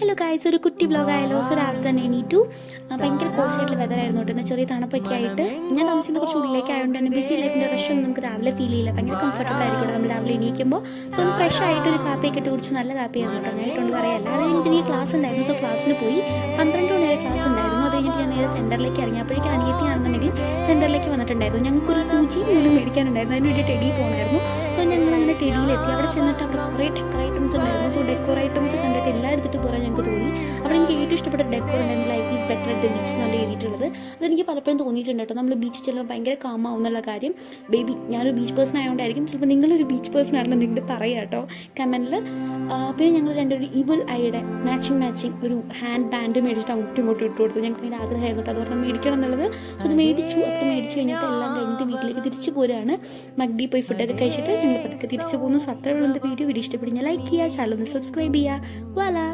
Hello guys, ഒരു കുട്ടി vlog ആയാലോ. സോ രാവിലെ തന്നെ എണീറ്റു. ഭയങ്കര കോഴ്സ് ആയിട്ടുള്ള വെതർ ആയിരുന്നു കേട്ടോ. ചെറിയ തണുപ്പൊക്കെ ആയിട്ട് ഞാൻ താമസിക്കുന്ന കുറച്ച് ഉള്ളിലേക്ക് ആയതുകൊണ്ട് തന്നെ ബിസി ലൈഫിൻ്റെ റഷ് ഒന്നും നമുക്ക് രാവിലെ ഫീൽ ചെയ്യില്ല. ഭയങ്കര കംഫർട്ടബിൾ ആയിരിക്കും നമ്മൾ രാവിലെ എണീക്കുമ്പോൾ. സോ ഒന്ന് ഫ്രഷ് ആയിട്ട് ഒരു കാപ്പിയൊക്കെ ഇട്ട് കുടിച്ചു. നല്ല കാപ്പിയായിരുന്നു കേട്ടോ. ഞാൻ ഇട്ടുകൊണ്ട് പറയാല്ല. അത് കഴിഞ്ഞിട്ട് എനിക്ക് ക്ലാസ് ഉണ്ടായിരുന്നു. സോ ക്ലാസ്സിന് പോയി. 12 മണി വരെ ക്ലാസ് ഉണ്ടായിരുന്നു. അത് കഴിഞ്ഞിട്ട് ഞാൻ നേരെ സെൻറ്ററിലേക്ക് ഇറങ്ങി. അപ്പോഴേക്കും അനിയത്തിയാണെന്നുണ്ടെങ്കിൽ സെൻറ്ററിലേക്ക് വന്നിട്ടുണ്ടായിരുന്നു. ഞങ്ങൾക്കൊരു സൂചി പോലും മേടിക്കാനുണ്ടായിരുന്നു. അതിന് വേണ്ടി ടെടി പോകണമായിരുന്നു. സോ ഞങ്ങൾ അങ്ങനെ ടെടിയിലെത്തി. അവിടെ ചെന്നിട്ട് അവിടെ കുറേ ഡെക്കർ ഐറ്റംസ് ഉണ്ടായിരുന്നു. സോ ഡെക്കർ ഐറ്റംസ് കണ്ടിട്ട് എല്ലാം എടുത്തിട്ട് പോരാൻ ഞങ്ങൾക്ക് തോന്നി. അവിടെ എനിക്ക് ഏറ്റവും ഇഷ്ടപ്പെട്ട ഡെക്കോർ ഉണ്ടായിരുന്നു. Life is better at the beach എന്നാണ് എഴുതിയിട്ടുള്ളത്. അതെനിക്ക് പലപ്പോഴും തോന്നിയിട്ടുണ്ട് കേട്ടോ. നമ്മൾ ബീച്ചിൽ ചെല്ലുമ്പോൾ ഭയങ്കര കാമാവും എന്നുള്ള കാര്യം. ബേബി ഞാനൊരു ബീച്ച് പേഴ്സൺ ആയതുകൊണ്ടായിരിക്കും. ചിലപ്പോൾ നിങ്ങളൊരു ബീച്ച് പേഴ്സൺ ആണെന്നുണ്ടെങ്കിൽ പറയാം കേട്ടോ കമൻറ്റിൽ. പിന്നെ ഞങ്ങൾ രണ്ടൊരു ഇവിൾ ഐയുടെ മാച്ചിങ് ഒരു ഹാൻഡ് ബാൻഡ് മേടിച്ചിട്ട് അങ്ങോട്ടും ഇങ്ങോട്ടും ഇട്ട് കൊടുത്തു. ഞങ്ങൾക്ക് ഭയങ്കര ആഗ്രഹമായിരുന്നു കേട്ടോ അതുകൊണ്ട് മേടിക്കണം എന്നുള്ളത്. സോ അത് മേടിച്ചു. അത് മേടിച്ച് കഴിഞ്ഞിട്ട് എല്ലാം കഴിഞ്ഞിട്ട് വീട്ടിലേക്ക് തിരിച്ചു പോരുകയാണ്. മഗ്ഡി പോയി ഫുഡൊക്കെ കഴിച്ചിട്ട് ഞങ്ങൾ പതുക്കെ തിരിച്ചു പോകുന്നു. സോ അത്രയുള്ള വീഡിയോ ഇഷ്ടപ്പെടും. ഞാൻ ലൈക്ക് ചെയ്യുക, ചാനൽ ഒന്ന് സബ്സ്ക്രൈബ് ചെയ്യുക. വാലാ.